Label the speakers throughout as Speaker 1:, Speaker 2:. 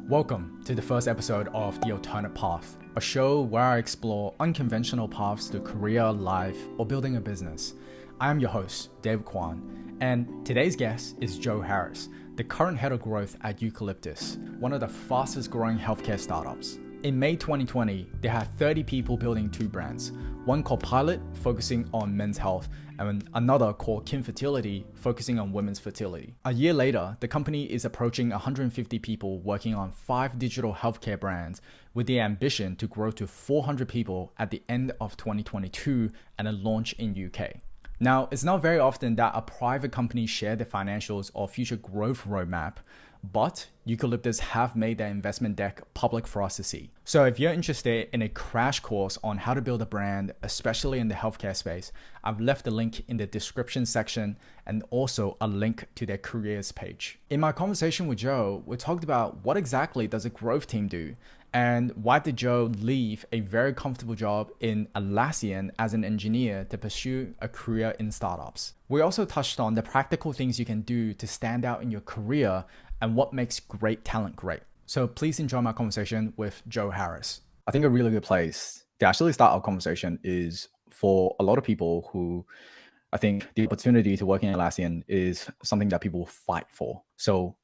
Speaker 1: Welcome to the first episode of The Alternate Path, a show where I explore unconventional paths to career, life, or building a business. I am your host, Dave Kwan, and today's guest is Joe Harris, the current head of growth at Eucalyptus, one of the fastest growing healthcare startups. In May 2020, they had 30 people building two brands, one called Pilot, focusing on men's health, and another called Kin Fertility, focusing on women's fertility. A year later, the company is approaching 150 people working on 5 digital healthcare brands with the ambition to grow to 400 people at the end of 2022 and a launch in UK. Now, it's not very often that a private company share the financials or future growth roadmap, but Eucalyptus have made their investment deck public for us to see. So if you're interested in a crash course on how to build a brand, especially in the healthcare space, I've left a link in the description section and also a link to their careers page. In my conversation with Joe, we talked about what exactly does a growth team do, and why did Joe leave a very comfortable job in Atlassian as an engineer to pursue a career in startups. We also touched on the practical things you can do to stand out in your career and what makes great talent great. So please enjoy my conversation with Joe Harris. I think a really good place to actually start our conversation is for a lot of people who I think the opportunity to work in Atlassian is something that people fight for. So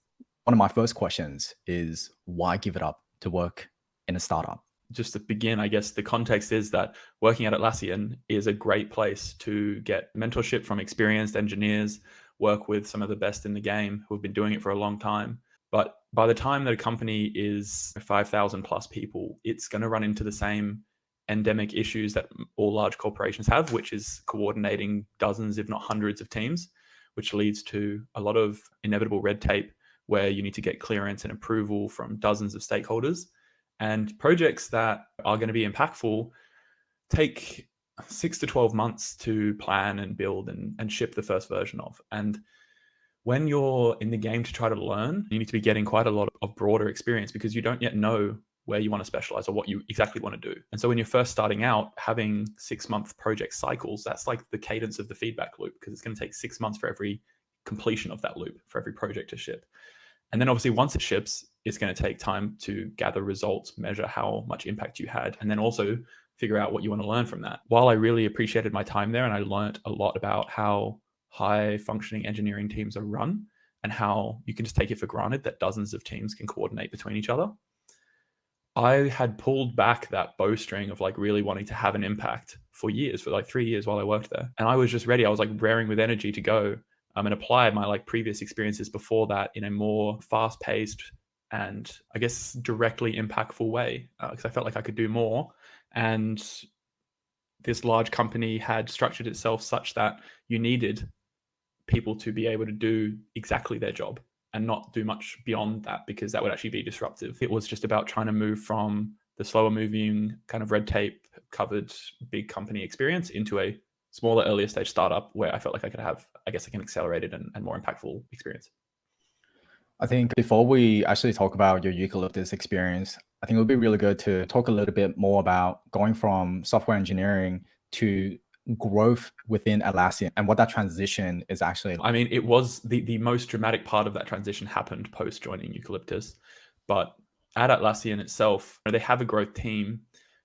Speaker 1: one of my first questions is, why give it up to work in a startup?
Speaker 2: Just to begin, I guess the context is that working at Atlassian is a great place to get mentorship from experienced engineers, work with some of the best in the game who have been doing it for a long time. But by the time that a company is 5,000 plus people, it's going to run into the same endemic issues that all large corporations have, which is coordinating dozens, if not hundreds of teams, which leads to a lot of inevitable red tape where you need to get clearance and approval from dozens of stakeholders. And projects that are going to be impactful take 6 to 12 months to plan and build and ship the first version of. And when you're in the game to try to learn, you need to be getting quite a lot of broader experience because you don't yet know where you want to specialize or what you exactly want to do. And so when you're first starting out, having 6-month project cycles, that's like the cadence of the feedback loop, because it's going to take 6 months for every completion of that loop, for every project to ship. And then obviously once it ships, it's going to take time to gather results, measure how much impact you had, and then also figure out what you want to learn from that. While I really appreciated my time there and I learned a lot about how high functioning engineering teams are run and how you can just take it for granted that dozens of teams can coordinate between each other, I had pulled back that bowstring of like really wanting to have an impact for years, for like 3 years while I worked there. And I was just ready. I was like raring with energy to go and apply my like previous experiences before that in a more fast-paced and I guess directly impactful way, because I felt like I could do more. And this large company had structured itself such that you needed people to be able to do exactly their job and not do much beyond that, because that would actually be disruptive. It was just about trying to move from the slower moving kind of red tape covered big company experience into a smaller, earlier stage startup where I felt like I could have, I guess, like an accelerated and more impactful experience.
Speaker 1: I think before we actually talk about your Eucalyptus experience, I think it would be really good to talk a little bit more about going from software engineering to growth within Atlassian and what that transition is actually.
Speaker 2: I mean, it was the most dramatic part of that transition happened post joining Eucalyptus. But at Atlassian itself, they have a growth team.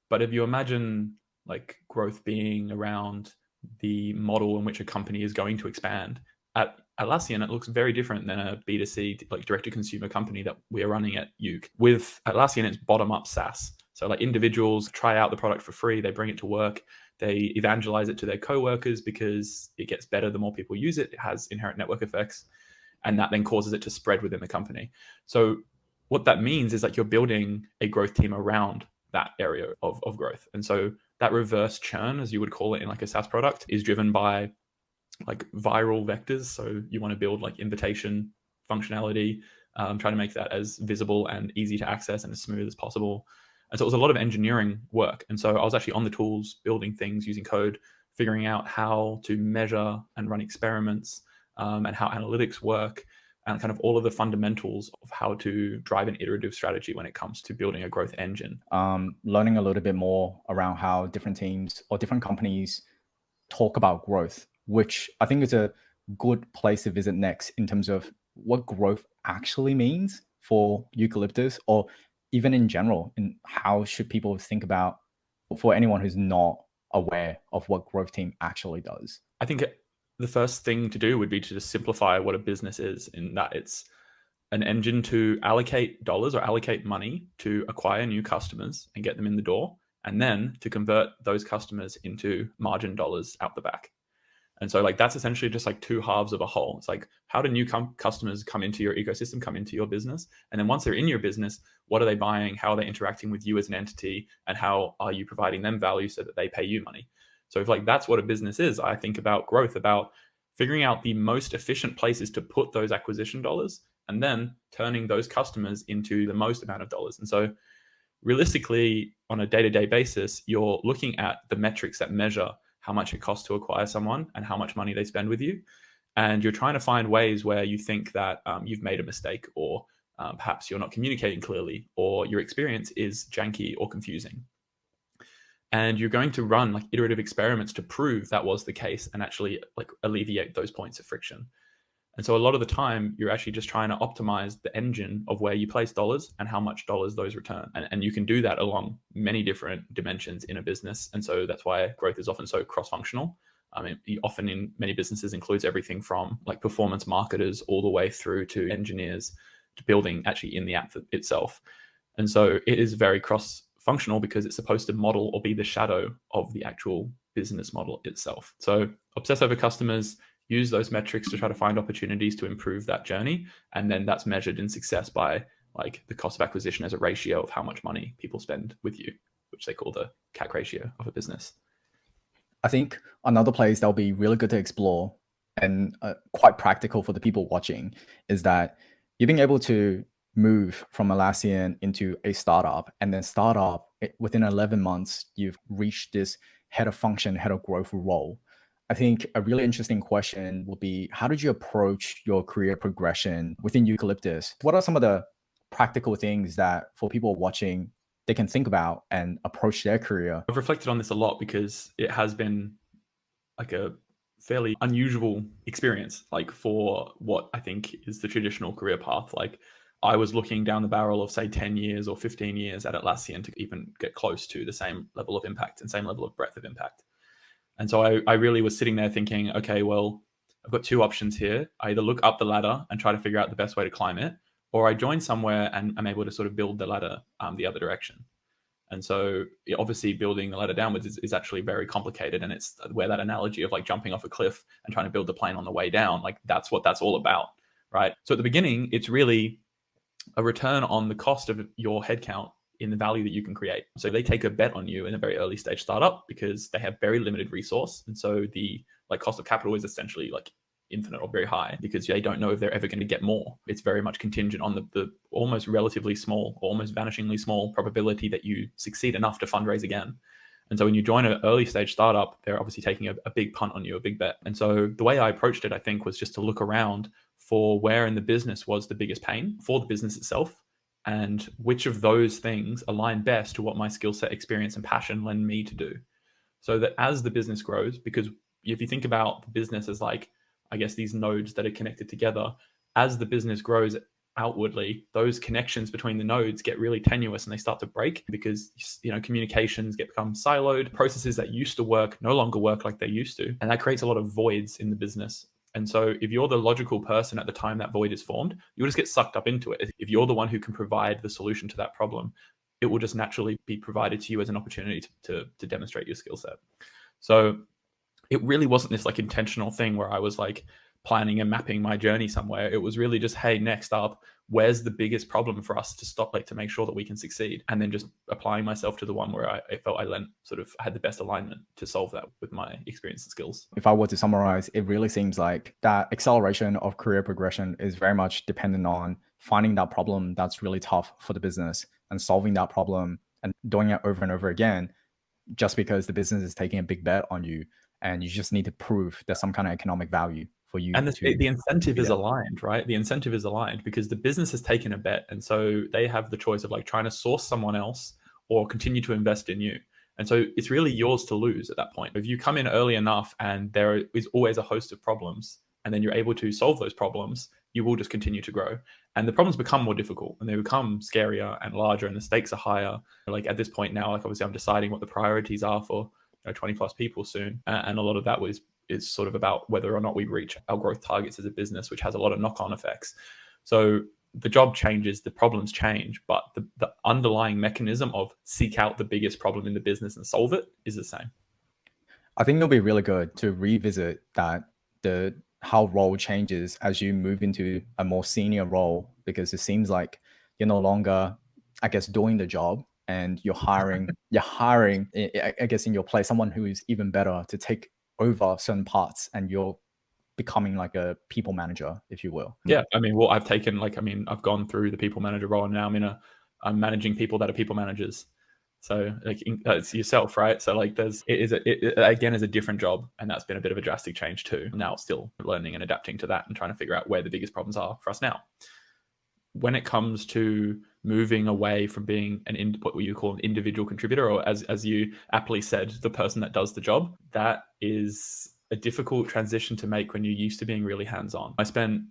Speaker 2: But if you imagine like growth being around the model in which a company is going to expand, at Atlassian, it looks very different than a B2C, like direct-to-consumer company that we are running at Uke. With Atlassian, it's bottom-up SaaS. So like individuals try out the product for free, they bring it to work, they evangelize it to their coworkers because it gets better the more people use it. It has inherent network effects, and that then causes it to spread within the company. So what that means is like you're building a growth team around that area of growth. And so that reverse churn, as you would call it in like a SaaS product, is driven by like viral vectors. So you want to build like invitation functionality, trying to make that as visible and easy to access and as smooth as possible. And so it was a lot of engineering work. And so I was actually on the tools, building things, using code, figuring out how to measure and run experiments, and how analytics work, and kind of all of the fundamentals of how to drive an iterative strategy when it comes to building a growth engine.
Speaker 1: Learning a little bit more around how different teams or different companies talk about growth, which I think is a good place to visit next in terms of what growth actually means for Eucalyptus, or even in general, in how should people think about, for anyone who's not aware of what growth team actually does?
Speaker 2: I think the first thing to do would be to just simplify what a business is, in that it's an engine to allocate dollars or allocate money to acquire new customers and get them in the door, and then to convert those customers into margin dollars out the back. And so like that's essentially just like two halves of a whole. It's like, how do new customers come into your ecosystem, come into your business? And then once they're in your business, what are they buying? How are they interacting with you as an entity? And how are you providing them value so that they pay you money? So if like that's what a business is, I think about growth, about figuring out the most efficient places to put those acquisition dollars and then turning those customers into the most amount of dollars. And so realistically, on a day-to-day basis, you're looking at the metrics that measure how much it costs to acquire someone and how much money they spend with you. And you're trying to find ways where you think that you've made a mistake, or perhaps you're not communicating clearly, or your experience is janky or confusing. And you're going to run like iterative experiments to prove that was the case and actually like alleviate those points of friction. And so a lot of the time, you're actually just trying to optimize the engine of where you place dollars and how much dollars those return. And you can do that along many different dimensions in a business. And so that's why growth is often so cross-functional. I mean, often in many businesses includes everything from like performance marketers all the way through to engineers, to building actually in the app itself. And so it is very cross-functional because it's supposed to model or be the shadow of the actual business model itself. So obsess over customers, use those metrics to try to find opportunities to improve that journey. And then that's measured in success by like the cost of acquisition as a ratio of how much money people spend with you, which they call the CAC ratio of a business.
Speaker 1: I think another place that'll be really good to explore and quite practical for the people watching is that you've been able to move from Atlassian into a startup, and then within 11 months, you've reached this head of function, head of growth role. I think a really interesting question would be, how did you approach your career progression within Eucalyptus? What are some of the practical things that for people watching, they can think about and approach their career?
Speaker 2: I've reflected on this a lot because it has been like a fairly unusual experience, like for what I think is the traditional career path. Like I was looking down the barrel of say 10 years or 15 years at Atlassian to even get close to the same level of impact and same level of breadth of impact. And so I really was sitting there thinking, okay, well, I've got two options here. I either look up the ladder and try to figure out the best way to climb it, or I join somewhere and I'm able to sort of build the ladder the other direction. And so obviously building the ladder downwards is actually very complicated. And it's where that analogy of like jumping off a cliff and trying to build the plane on the way down, like that's what that's all about, right? So at the beginning, it's really a return on the cost of your headcount in the value that you can create. So they take a bet on you in a very early stage startup because they have very limited resource. And so the like cost of capital is essentially like infinite or very high because they don't know if they're ever going to get more. It's very much contingent on the almost relatively small, almost vanishingly small probability that you succeed enough to fundraise again. And so when you join an early stage startup, they're obviously taking a big punt on you, a big bet. And so the way I approached it, I think, was just to look around for where in the business was the biggest pain for the business itself, and which of those things align best to what my skill set, experience, and passion lend me to do. So that as the business grows, because if you think about the business as like, I guess, these nodes that are connected together, as the business grows outwardly, those connections between the nodes get really tenuous and they start to break because, you know, communications become siloed. Processes that used to work no longer work like they used to. And that creates a lot of voids in the business. And so if you're the logical person at the time that void is formed, you'll just get sucked up into it. If you're the one who can provide the solution to that problem, it will just naturally be provided to you as an opportunity to demonstrate your skill set. So it really wasn't this like intentional thing where I was like planning and mapping my journey somewhere. It was really just, hey, next up, where's the biggest problem for us to stop, like to make sure that we can succeed? And then just applying myself to the one where I felt I had the best alignment to solve that with my experience and skills.
Speaker 1: If I were to summarize, it really seems like that acceleration of career progression is very much dependent on finding that problem that's really tough for the business and solving that problem and doing it over and over again, just because the business is taking a big bet on you and you just need to prove there's some kind of economic value for you.
Speaker 2: And the incentive is aligned, right? The incentive is aligned because the business has taken a bet. And so they have the choice of like trying to source someone else or continue to invest in you. And so it's really yours to lose at that point. If you come in early enough and there is always a host of problems, and then you're able to solve those problems you will just continue to grow. And the problems become more difficult and they become scarier and larger and the stakes are higher. Like at this point now, like obviously I'm deciding what the priorities are for 20 plus people soon. And a lot of that is sort of about whether or not we reach our growth targets as a business, which has a lot of knock-on effects. So the job changes, the problems change, but the underlying mechanism of seek out the biggest problem in the business and solve it is the same.
Speaker 1: I think it'll be really good to revisit that, how role changes as you move into a more senior role, because it seems like you're no longer, I guess, doing the job, and you're hiring, I guess, in your place, someone who is even better to take over certain parts, and you're becoming like a people manager, if you will.
Speaker 2: Yeah, I mean, well, I've gone through the people manager role, and now I'm managing people that are people managers. So like it's yourself, right? So like it again is a different job, and that's been a bit of a drastic change too. Now still learning and adapting to that and trying to figure out where the biggest problems are for us now. When it comes to moving away from being what you call an individual contributor, or as you aptly said, the person that does the job, that is a difficult transition to make when you're used to being really hands-on. I spent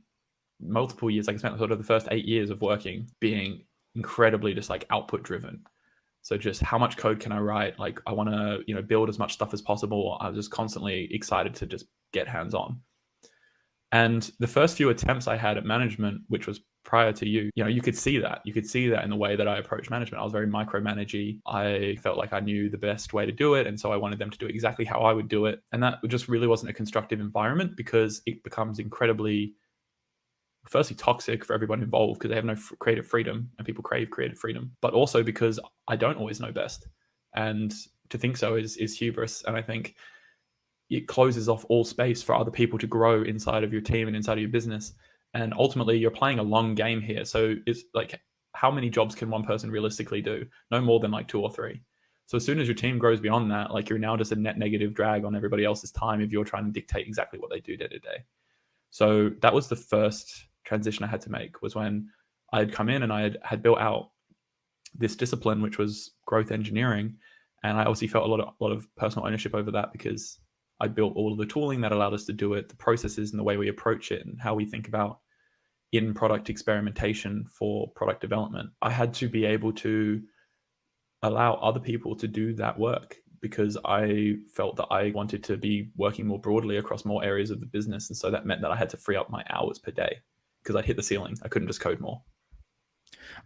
Speaker 2: multiple years, like I spent sort of the first 8 years of working being incredibly just like output driven. So just how much code can I write? Like I want to, build as much stuff as possible. I was just constantly excited to just get hands-on. And the first few attempts I had at management, which was prior to you could see that. You could see that in the way that I approached management. I was very micromanagey. I felt like I knew the best way to do it. And so I wanted them to do exactly how I would do it. And that just really wasn't a constructive environment, because it becomes incredibly, firstly, toxic for everyone involved, because they have no creative freedom, and people crave creative freedom. But also because I don't always know best. And to think so is hubris. And I think it closes off all space for other people to grow inside of your team and inside of your business. And ultimately, you're playing a long game here. So it's like, how many jobs can one person realistically do? No more than like 2 or 3. So as soon as your team grows beyond that, like you're now just a net negative drag on everybody else's time if you're trying to dictate exactly what they do day to day. So that was the first transition I had to make, was when I had come in and I had built out this discipline, which was growth engineering. And I obviously felt a lot of personal ownership over that, because I built all of the tooling that allowed us to do it, the processes and the way we approach it and how we think about in-product experimentation for product development. I had to be able to allow other people to do that work, because I felt that I wanted to be working more broadly across more areas of the business. And so that meant that I had to free up my hours per day, because I'd hit the ceiling. I couldn't just code more.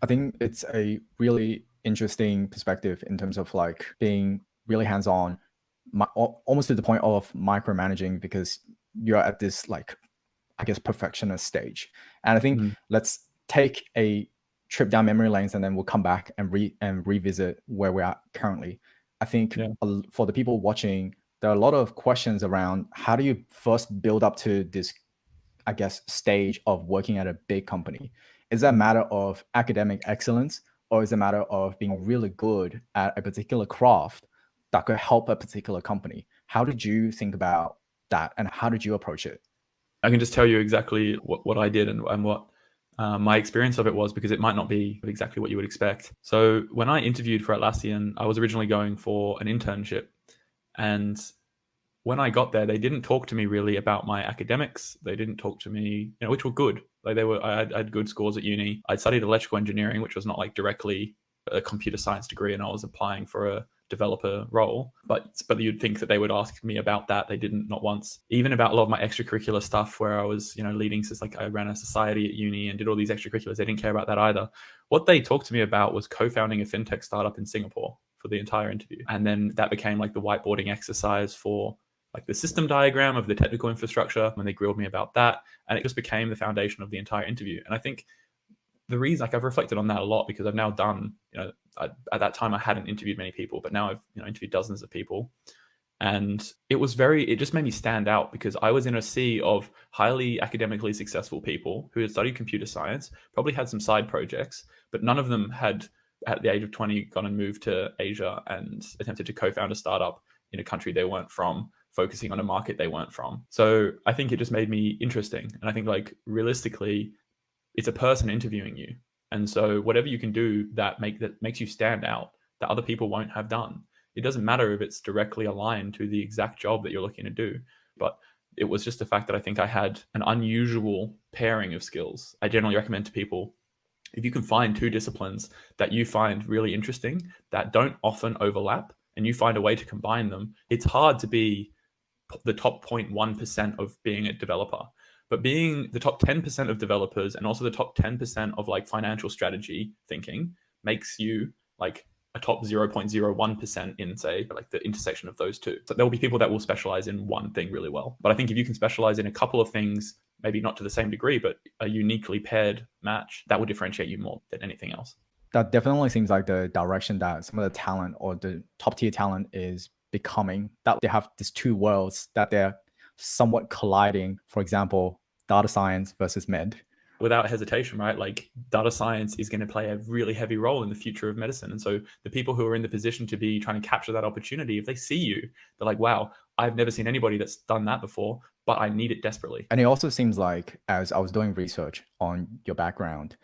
Speaker 1: I think it's a really interesting perspective in terms of like being really hands-on, almost to the point of micromanaging, because you're at this, like, I guess, perfectionist stage. And I think let's take a trip down memory lanes, and then we'll come back and revisit where we're at currently. I think for the people watching, there are a lot of questions around how do you first build up to this, I guess, stage of working at a big company. Is that a matter of academic excellence, or is it a matter of being really good at a particular craft that could help a particular company? How did you think about that, and how did you approach it?
Speaker 2: I can just tell you exactly what I did and what my experience of it was, because it might not be exactly what you would expect. So when I interviewed for Atlassian, I was originally going for an internship. And when I got there, they didn't talk to me really about my academics. They didn't talk to me, which were good. Like I had good scores at uni. I studied electrical engineering, which was not like directly a computer science degree, and I was applying for a developer role. But you'd think that they would ask me about that. They didn't, not once. Even about a lot of my extracurricular stuff, where I was, leading, like I ran a society at uni and did all these extracurriculars. They didn't care about that either. What they talked to me about was co-founding a fintech startup in Singapore for the entire interview. And then that became like the whiteboarding exercise for like the system diagram of the technical infrastructure, when they grilled me about that. And it just became the foundation of the entire interview. And I think the reason, like, I've reflected on that a lot, because I've now done, at that time I hadn't interviewed many people, but now I've interviewed dozens of people. And it just made me stand out, because I was in a sea of highly academically successful people who had studied computer science, probably had some side projects, but none of them had, at the age of 20, gone and moved to Asia and attempted to co-found a startup in a country they weren't from, focusing on a market they weren't from. So I think it just made me interesting. And I think, like, realistically, it's a person interviewing you. And so whatever you can do that makes you stand out, that other people won't have done. It doesn't matter if it's directly aligned to the exact job that you're looking to do. But It was just the fact that I think I had an unusual pairing of skills. I generally recommend to people, if you can find two disciplines that you find really interesting that don't often overlap, and you find a way to combine them, it's hard to be the top 0.1% of being a developer. But being the top 10% of developers and also the top 10% of like financial strategy thinking makes you like a top 0.01% in, say, like the intersection of those two. So there will be people that will specialize in one thing really well. But I think if you can specialize in a couple of things, maybe not to the same degree, but a uniquely paired match, that will differentiate you more than anything else.
Speaker 1: That definitely seems like the direction that some of the talent or the top tier talent is becoming, that they have these two worlds that they're somewhat colliding. For example, data science versus med.
Speaker 2: Without hesitation, right? Like data science is going to play a really heavy role in the future of medicine. And so the people who are in the position to be trying to capture that opportunity, if they see you, they're like, wow, I've never seen anybody that's done that before, but I need it desperately.
Speaker 1: And it also seems like, as I was doing research on your background,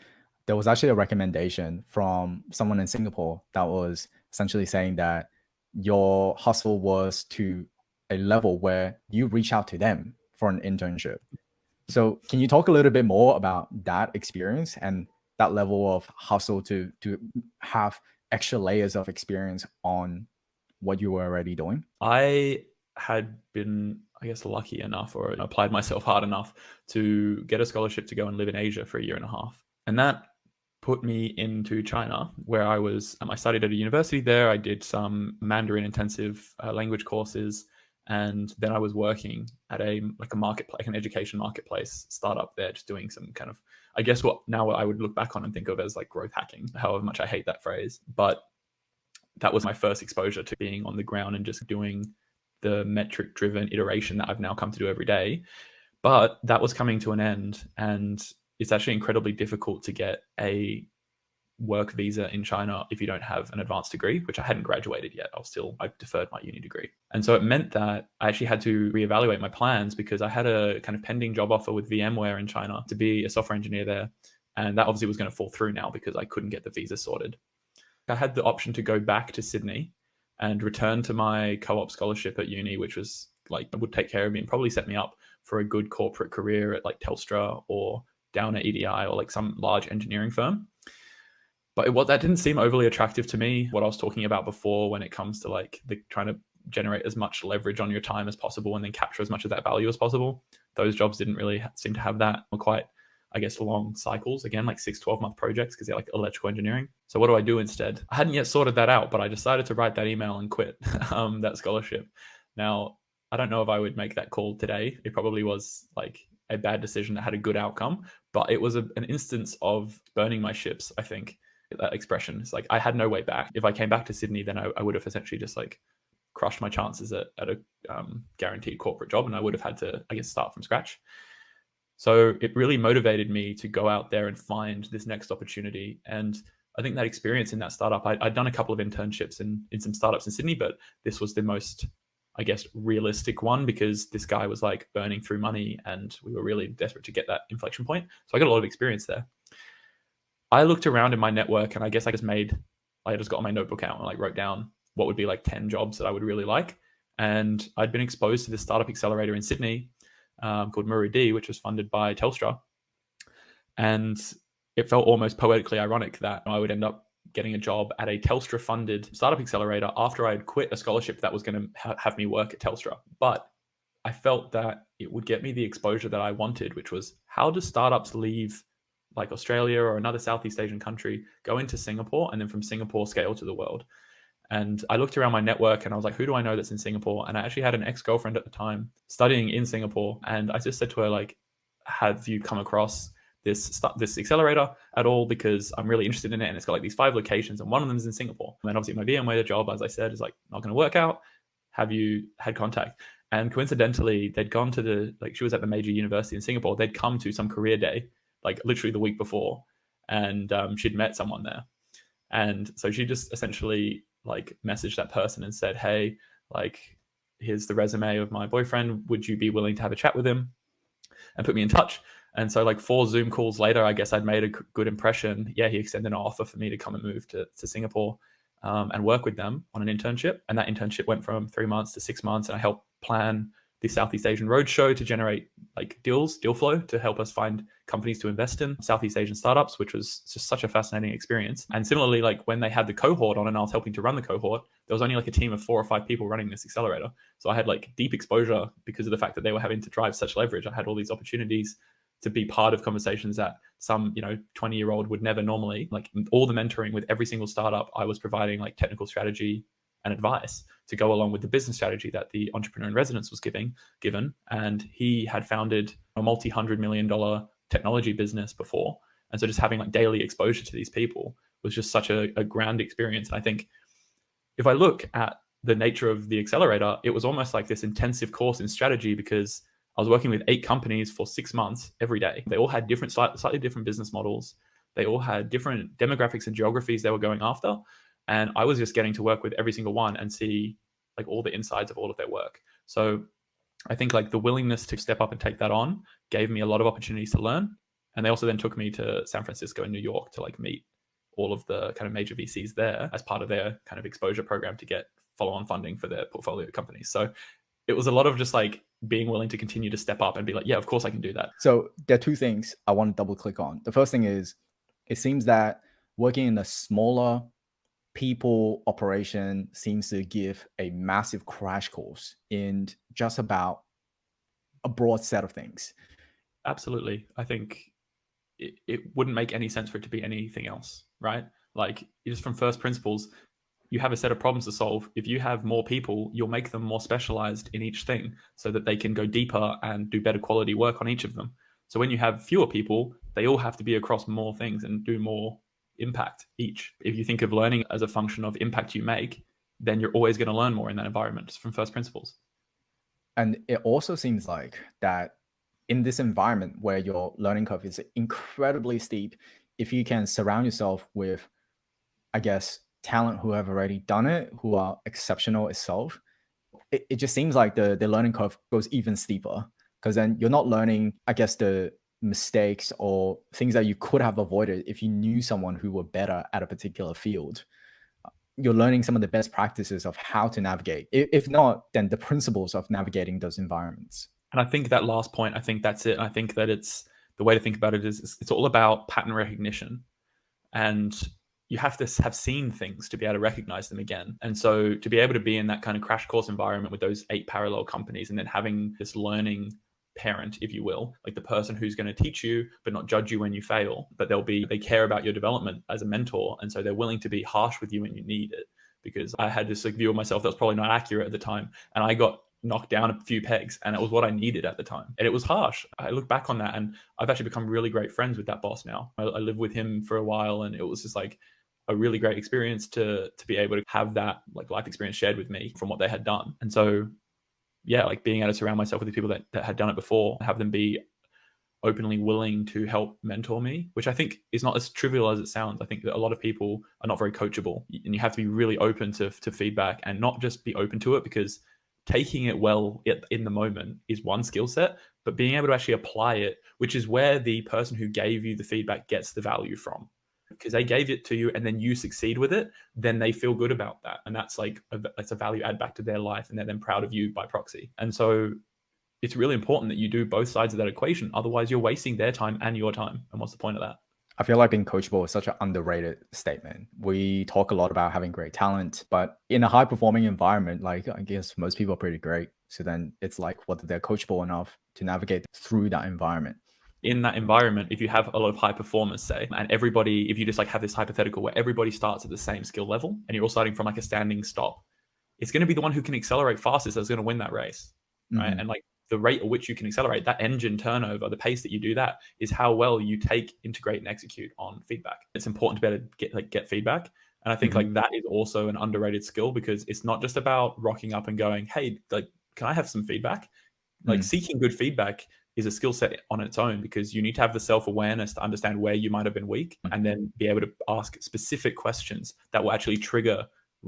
Speaker 1: there was actually a recommendation from someone in Singapore that was essentially saying that your hustle was to a level where you reach out to them for an internship. So can you talk a little bit more about that experience and that level of hustle to have extra layers of experience on what you were already doing?
Speaker 2: I had been, I guess, lucky enough or applied myself hard enough to get a scholarship to go and live in Asia for a year and a half. And that put me into China, where I studied at a university there. I did some Mandarin intensive language courses. And then I was working at a marketplace, an education marketplace startup there, just doing some kind of, I guess what I would look back on and think of as like growth hacking, however much I hate that phrase. But that was my first exposure to being on the ground and just doing the metric driven iteration that I've now come to do every day. But that was coming to an end, and it's actually incredibly difficult to get a work visa in China if you don't have an advanced degree, which I hadn't graduated yet. I deferred my uni degree. And so it meant that I actually had to reevaluate my plans, because I had a kind of pending job offer with VMware in China to be a software engineer there. And that obviously was going to fall through now because I couldn't get the visa sorted. I had the option to go back to Sydney and return to my co-op scholarship at uni, which was like, would take care of me and probably set me up for a good corporate career at like Telstra or down at EDI or like some large engineering firm. But that didn't seem overly attractive to me, what I was talking about before when it comes to like the trying to generate as much leverage on your time as possible and then capture as much of that value as possible. Those jobs didn't really seem to have that. Quite, I guess, long cycles, again, like 6-12 month projects, because they're like electrical engineering. So what do I do instead? I hadn't yet sorted that out, but I decided to write that email and quit that scholarship. Now, I don't know if I would make that call today. It probably was like a bad decision that had a good outcome, but it was an instance of burning my ships, I think. That expression, it's like I had no way back. If I came back to Sydney, then I would have essentially just like crushed my chances at a guaranteed corporate job, and I would have had to, I guess, start from scratch. So it really motivated me to go out there and find this next opportunity. And I think that experience in that startup, I'd done a couple of internships in some startups in Sydney, but this was the most, I guess, realistic one, because this guy was like burning through money and we were really desperate to get that inflection point. So I got a lot of experience there. I looked around in my network, and I guess I just got my notebook out and like wrote down what would be like 10 jobs that I would really like. And I'd been exposed to this startup accelerator in Sydney called Muru-D, which was funded by Telstra. And it felt almost poetically ironic that I would end up getting a job at a Telstra-funded startup accelerator after I had quit a scholarship that was going to have me work at Telstra. But I felt that it would get me the exposure that I wanted, which was, how do startups leave like Australia or another Southeast Asian country, go into Singapore, and then from Singapore scale to the world? And I looked around my network and I was like, who do I know that's in Singapore? And I actually had an ex-girlfriend at the time studying in Singapore. And I just said to her, like, have you come across this accelerator at all? Because I'm really interested in it. And it's got like these 5 locations, and one of them is in Singapore. And obviously my VMware job, as I said, is like not going to work out. Have you had contact? And coincidentally, they'd gone to she was at the major university in Singapore. They'd come to some career day, like literally the week before. And she'd met someone there. And so she just essentially like messaged that person and said, hey, like, here's the resume of my boyfriend. Would you be willing to have a chat with him? And put me in touch. And so like 4 Zoom calls later, I guess I'd made a good impression. Yeah, he extended an offer for me to come and move to Singapore and work with them on an internship. And that internship went from 3 months to 6 months. And I helped plan the Southeast Asian Roadshow to generate like deal flow to help us find companies to invest in Southeast Asian startups, which was just such a fascinating experience. And similarly, like when they had the cohort on and I was helping to run the cohort, there was only like a team of 4 or 5 people running this accelerator. So I had like deep exposure because of the fact that they were having to drive such leverage. I had all these opportunities to be part of conversations that some 20-year-old would never normally. Like all the mentoring with every single startup, I was providing like technical strategy and advice to go along with the business strategy that the entrepreneur in residence was given. And he had founded a multi-$100 million technology business before. And so just having like daily exposure to these people was just such a grand experience. And I think if I look at the nature of the accelerator, it was almost like this intensive course in strategy because I was working with 8 companies for 6 months every day. They all had different, slightly different business models. They all had different demographics and geographies they were going after. And I was just getting to work with every single one and see like all the insides of all of their work. So I think like the willingness to step up and take that on gave me a lot of opportunities to learn. And they also then took me to San Francisco and New York to like meet all of the kind of major VCs there as part of their kind of exposure program to get follow-on funding for their portfolio companies. So it was a lot of just like being willing to continue to step up and be like, yeah, of course I can do that.
Speaker 1: So there are 2 things I want to double click on. The first thing is, it seems that working in a smaller people operation seems to give a massive crash course in just about a broad set of things.
Speaker 2: Absolutely. I think it wouldn't make any sense for it to be anything else, right? Like just from first principles, you have a set of problems to solve. If you have more people, you'll make them more specialized in each thing so that they can go deeper and do better quality work on each of them. So when you have fewer people, they all have to be across more things and do more impact each. If you think of learning as a function of impact you make, then you're always going to learn more in that environment just from first principles.
Speaker 1: And it also seems like that in this environment where your learning curve is incredibly steep, if you can surround yourself with, I guess, talent who have already done it, who are exceptional itself, it just seems like the learning curve goes even steeper, because then you're not learning, I guess, the mistakes or things that you could have avoided if you knew someone who were better at a particular field. You're learning some of the best practices of how to navigate. If not, then the principles of navigating those environments.
Speaker 2: And I think that last point, I think that's it. I think that it's the way to think about it is it's all about pattern recognition. And you have to have seen things to be able to recognize them again. And so to be able to be in that kind of crash course environment with those 8 parallel companies and then having this learning parent, if you will, like the person who's going to teach you but not judge you when you fail, but they care about your development as a mentor, and so they're willing to be harsh with you when you need it. Because I had this like view of myself that was probably not accurate at the time, and I got knocked down a few pegs, and it was what I needed at the time, and it was harsh. I look back on that and I've actually become really great friends with that boss now. I lived with him for a while, and it was just like a really great experience to be able to have that like life experience shared with me from what they had done. And so yeah, like being able to surround myself with the people that had done it before, have them be openly willing to help mentor me, which I think is not as trivial as it sounds. I think that a lot of people are not very coachable, and you have to be really open to feedback, and not just be open to it, because taking it well in the moment is one skill set, but being able to actually apply it, which is where the person who gave you the feedback gets the value from. Because they gave it to you and then you succeed with it, then they feel good about that. And that's like that's a value add back to their life, and they're then proud of you by proxy. And so it's really important that you do both sides of that equation. Otherwise, you're wasting their time and your time. And what's the point of that?
Speaker 1: I feel like being coachable is such an underrated statement. We talk a lot about having great talent, but in a high performing environment, like I guess most people are pretty great. So then it's like whether they're coachable enough to navigate through that environment.
Speaker 2: In that environment, if you have a lot of high performers, say, and everybody, if you just like have this hypothetical where everybody starts at the same skill level and you're all starting from like a standing stop, it's going to be the one who can accelerate fastest that's going to win that race, right? And like the rate at which you can accelerate, that engine turnover, the pace that you do that is how well you take, integrate, and execute on feedback. It's important to be able to get feedback. And I think like that is also an underrated skill, because it's not just about rocking up and going, hey, like, can I have some feedback? Like seeking good feedback is a skill set on its own, because you need to have the self-awareness to understand where you might have been weak, and then be able to ask specific questions that will actually trigger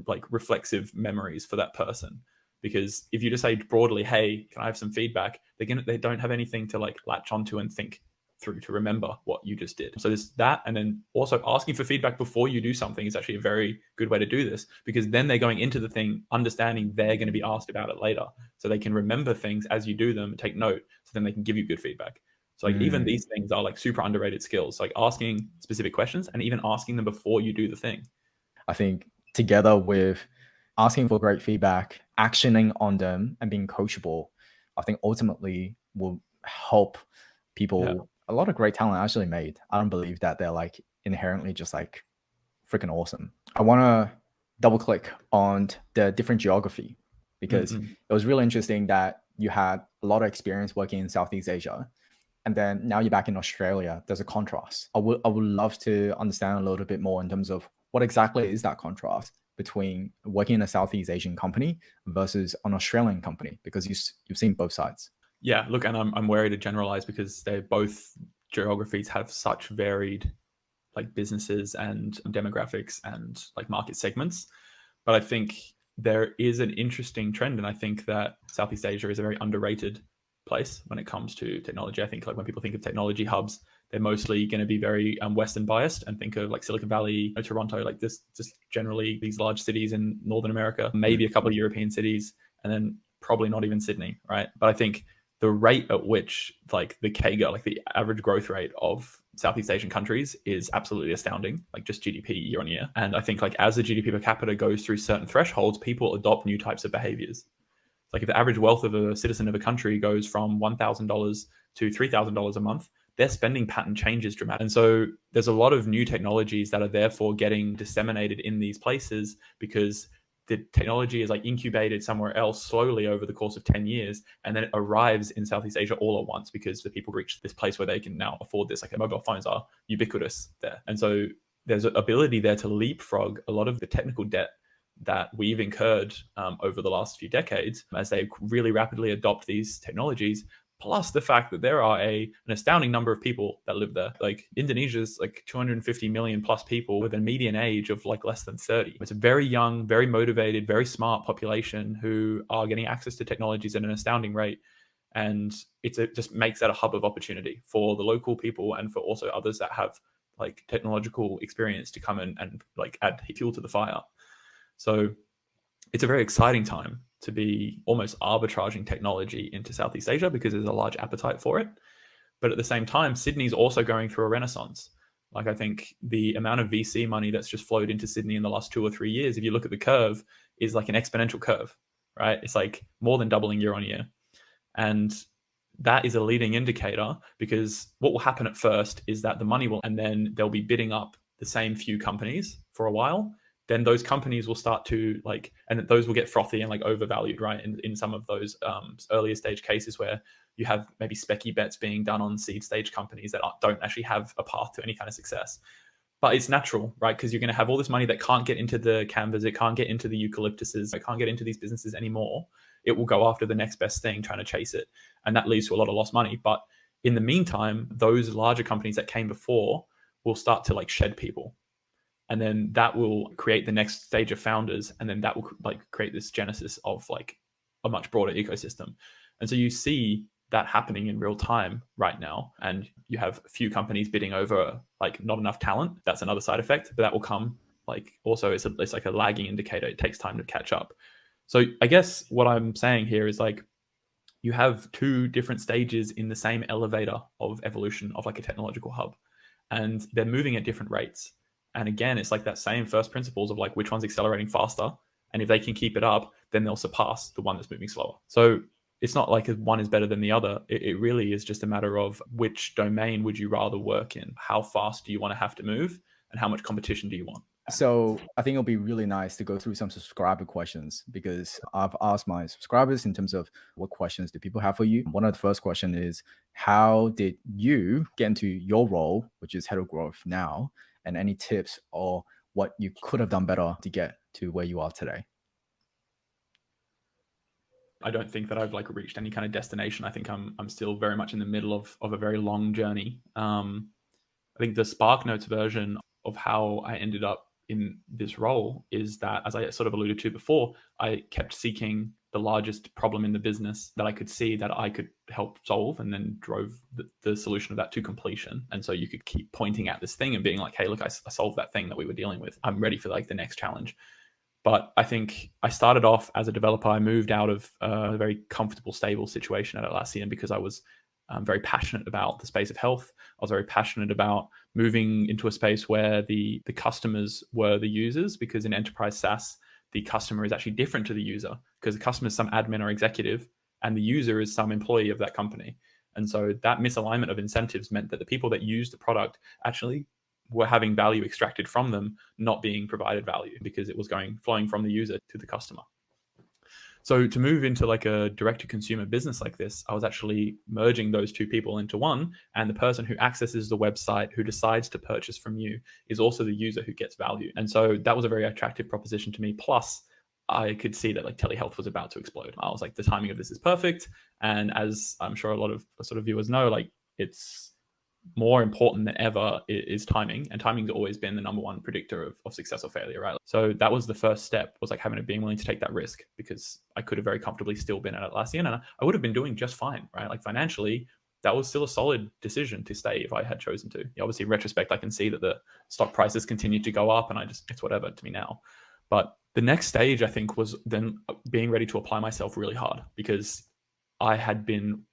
Speaker 2: like reflexive memories for that person. Because if you just say broadly, hey, can I have some feedback? They don't have anything to like latch onto and think through to remember what you just did. So there's that. And then also asking for feedback before you do something is actually a very good way to do this, because then they're going into the thing understanding they're going to be asked about it later. So they can remember things as you do them, take note, so then they can give you good feedback. So like even these things are like super underrated skills, like asking specific questions and even asking them before you do the thing.
Speaker 1: I think together with asking for great feedback, actioning on them, and being coachable, I think ultimately will help people. A lot of great talent are actually made. I don't believe that they're like inherently just like freaking awesome. I want to double click on the different geography, because it was really interesting that you had a lot of experience working in Southeast Asia, and then now you're back in Australia. There's a contrast. I would love to understand a little bit more in terms of what exactly is that contrast between working in a Southeast Asian company versus an Australian company, because you've seen both sides.
Speaker 2: Yeah, look, and I'm wary to generalize because they both geographies have such varied like businesses and demographics and like market segments. But I think there is an interesting trend, and I think that Southeast Asia is a very underrated place when it comes to technology. I think like when people think of technology hubs, they're mostly going to be very Western biased and think of like Silicon Valley, Toronto, like this, just generally these large cities in Northern America, maybe a couple of European cities, and then probably not even Sydney, right? But I think the rate at which like the CAGR, like the average growth rate of Southeast Asian countries is absolutely astounding, like just GDP year on year. And I think like as the GDP per capita goes through certain thresholds, people adopt new types of behaviors. Like if the average wealth of a citizen of a country goes from $1,000 to $3,000 a month, their spending pattern changes dramatically. And so there's a lot of new technologies that are therefore getting disseminated in these places because the technology is like incubated somewhere else slowly over the course of 10 years. And then it arrives in Southeast Asia all at once because the people reach this place where they can now afford this. Like mobile phones are ubiquitous there. And so there's an ability there to leapfrog a lot of the technical debt that we've incurred over the last few decades as they really rapidly adopt these technologies. Plus the fact that there are an astounding number of people that live there. Like Indonesia's like 250 million plus people with a median age of like less than 30. It's a very young, very motivated, very smart population who are getting access to technologies at an astounding rate. And it just makes that a hub of opportunity for the local people and for also others that have like technological experience to come and like add fuel to the fire. So it's a very exciting time to be almost arbitraging technology into Southeast Asia because there's a large appetite for it. But at the same time, Sydney's also going through a renaissance. Like I think the amount of VC money that's just flowed into Sydney in the last 2 or 3 years, if you look at the curve, is like an exponential curve, right? It's like more than doubling year on year. And that is a leading indicator because what will happen at first is that the money will, and then they'll be bidding up the same few companies for a while. Then those companies will start to like, and those will get frothy and like overvalued, right? In some of those earlier stage cases where you have maybe specky bets being done on seed stage companies that don't actually have a path to any kind of success. But it's natural, right? Because you're going to have all this money that can't get into the Canvas, it can't get into the Eucalyptuses, it can't get into these businesses anymore. It will go after the next best thing, trying to chase it. And that leads to a lot of lost money. But in the meantime, those larger companies that came before will start to like shed people. And then that will create the next stage of founders. And then that will like create this genesis of like a much broader ecosystem. And so you see that happening in real time right now. And you have a few companies bidding over like not enough talent. That's another side effect, but that will come like also it's like a lagging indicator. It takes time to catch up. So I guess what I'm saying here is like you have two different stages in the same elevator of evolution of like a technological hub, and they're moving at different rates. And again, it's like that same first principles of like which one's accelerating faster. And if they can keep it up, then they'll surpass the one that's moving slower. So it's not like one is better than the other. It really is just a matter of which domain would you rather work in? How fast do you want to have to move? And how much competition do you want?
Speaker 1: So I think it'll be really nice to go through some subscriber questions, because I've asked my subscribers in terms of what questions do people have for you. One of the first question is, how did you get into your role, which is head of growth now, and any tips or what you could have done better to get to where you are today?
Speaker 2: I don't think that I've like reached any kind of destination. I think I'm still very much in the middle of a very long journey. I think the Spark Notes version of how I ended up in this role is that, as I sort of alluded to before, I kept seeking the largest problem in the business that I could see that I could help solve, and then drove the solution of that to completion. And so you could keep pointing at this thing and being like, hey, look, I solved that thing that we were dealing with. I'm ready for like the next challenge. But I think I started off as a developer. I moved out of a very comfortable, stable situation at Atlassian because I was very passionate about the space of health. I was very passionate about moving into a space where the customers were the users, because in enterprise SaaS, the customer is actually different to the user, because the customer is some admin or executive and the user is some employee of that company. And so that misalignment of incentives meant that the people that use the product actually were having value extracted from them, not being provided value, because it was flowing from the user to the customer. So to move into like a direct-to-consumer business like this, I was actually merging those two people into one, and the person who accesses the website, who decides to purchase from you, is also the user who gets value. And so that was a very attractive proposition to me. Plus, I could see that like telehealth was about to explode. I was like, the timing of this is perfect. And as I'm sure a lot of sort of viewers know, like it's more important than ever is timing, and timing's always been the number one predictor of success or failure, right? So that was the first step, was like being willing to take that risk, because I could have very comfortably still been at Atlassian and I would have been doing just fine, right? Like financially, that was still a solid decision to stay if I had chosen to. Obviously, in retrospect, I can see that the stock prices continued to go up, and it's whatever to me now. But the next stage, I think, was then being ready to apply myself really hard, because I had been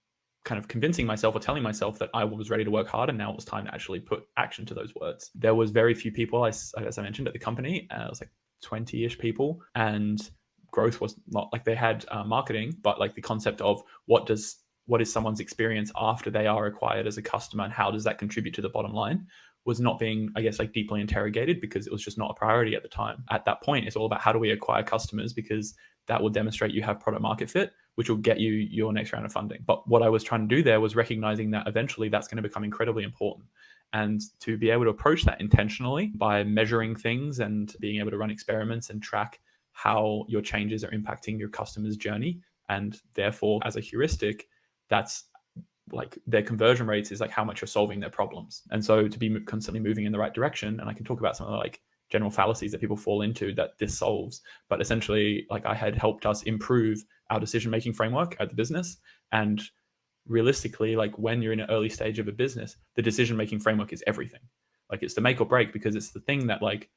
Speaker 2: kind of convincing myself or telling myself that I was ready to work hard, and now it was time to actually put action to those words. There was very few people, as I mentioned, at the company. It was like 20-ish people, and growth was not like they had marketing, but like the concept of what is someone's experience after they are acquired as a customer, and how does that contribute to the bottom line, was not being, I guess, like deeply interrogated, because it was just not a priority at the time. At that point, it's all about how do we acquire customers, because that will demonstrate you have product market fit, which will get you your next round of funding. But what I was trying to do there was recognizing that eventually that's going to become incredibly important. And to be able to approach that intentionally by measuring things and being able to run experiments and track how your changes are impacting your customer's journey, and therefore as a heuristic, that's like their conversion rates is like how much you're solving their problems. And so to be constantly moving in the right direction, and I can talk about some of the like general fallacies that people fall into that this solves, but essentially like I had helped us improve our decision-making framework at the business. And realistically, like when you're in an early stage of a business, the decision-making framework is everything. Like it's the make or break, because it's the thing that like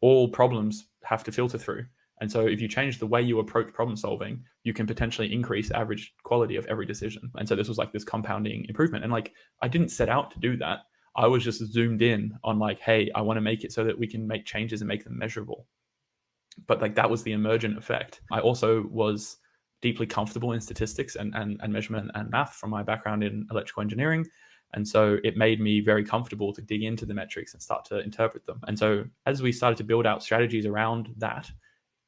Speaker 2: all problems have to filter through. And so if you change the way you approach problem solving, you can potentially increase average quality of every decision. And so this was like this compounding improvement. And like, I didn't set out to do that. I was just zoomed in on like, hey, I want to make it so that we can make changes and make them measurable. But like that was the emergent effect. I also was deeply comfortable in statistics and measurement and math from my background in electrical engineering. And so it made me very comfortable to dig into the metrics and start to interpret them. And so as we started to build out strategies around that,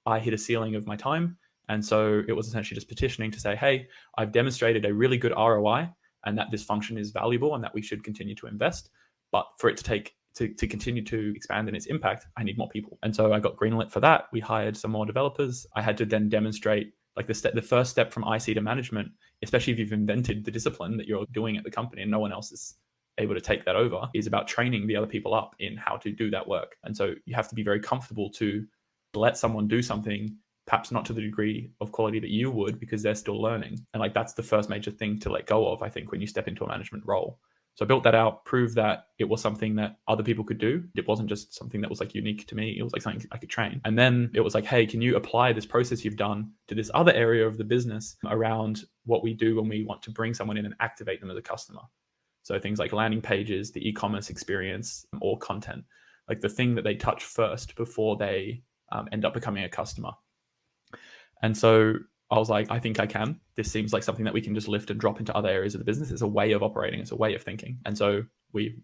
Speaker 2: I hit a ceiling of my time. And so it was essentially just petitioning to say, hey, I've demonstrated a really good ROI, and that this function is valuable and that we should continue to invest. But for it to continue to expand in its impact, I need more people. And so I got greenlit for that. We hired some more developers. I had to then demonstrate like the first step from IC to management, especially if you've invented the discipline that you're doing at the company and no one else is able to take that over, is about training the other people up in how to do that work. And so you have to be very comfortable to let someone do something, perhaps not to the degree of quality that you would, because they're still learning. And like that's the first major thing to let go of, I think, when you step into a management role. So I built that out, proved that it was something that other people could do. It wasn't just something that was like unique to me. It was like something I could train. And then it was like, hey, can you apply this process you've done to this other area of the business around what we do when we want to bring someone in and activate them as a customer? So things like landing pages, the e-commerce experience, or content, like the thing that they touch first before they end up becoming a customer. And so I was like, I think I can. This seems like something that we can just lift and drop into other areas of the business. It's a way of operating. It's a way of thinking. And so we've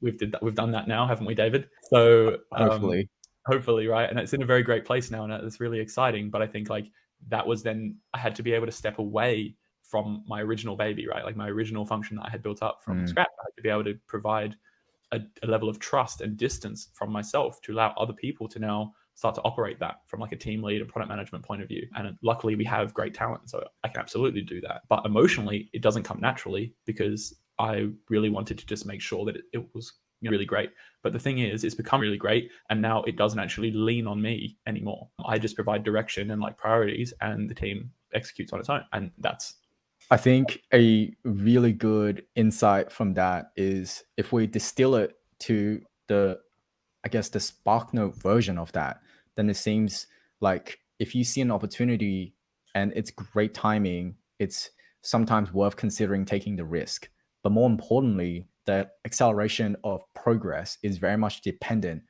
Speaker 2: done that now, haven't we, David? So hopefully, right? And it's in a very great place now, and it's really exciting. But I think like that was then I had to be able to step away from my original baby, right? Like my original function that I had built up from scratch. I had to be able to provide a level of trust and distance from myself to allow other people to now start to operate that from like a team lead and product management point of view. And luckily we have great talent, so I can absolutely do that. But emotionally, it doesn't come naturally, because I really wanted to just make sure that it was really great. But the thing is, it's become really great, and now it doesn't actually lean on me anymore. I just provide direction and like priorities, and the team executes on its own. And that's,
Speaker 1: I think a really good insight from that is if we distill it to the, I guess, the SparkNote version of that, then it seems like if you see an opportunity and it's great timing, it's sometimes worth considering taking the risk. But more importantly, the acceleration of progress is very much dependent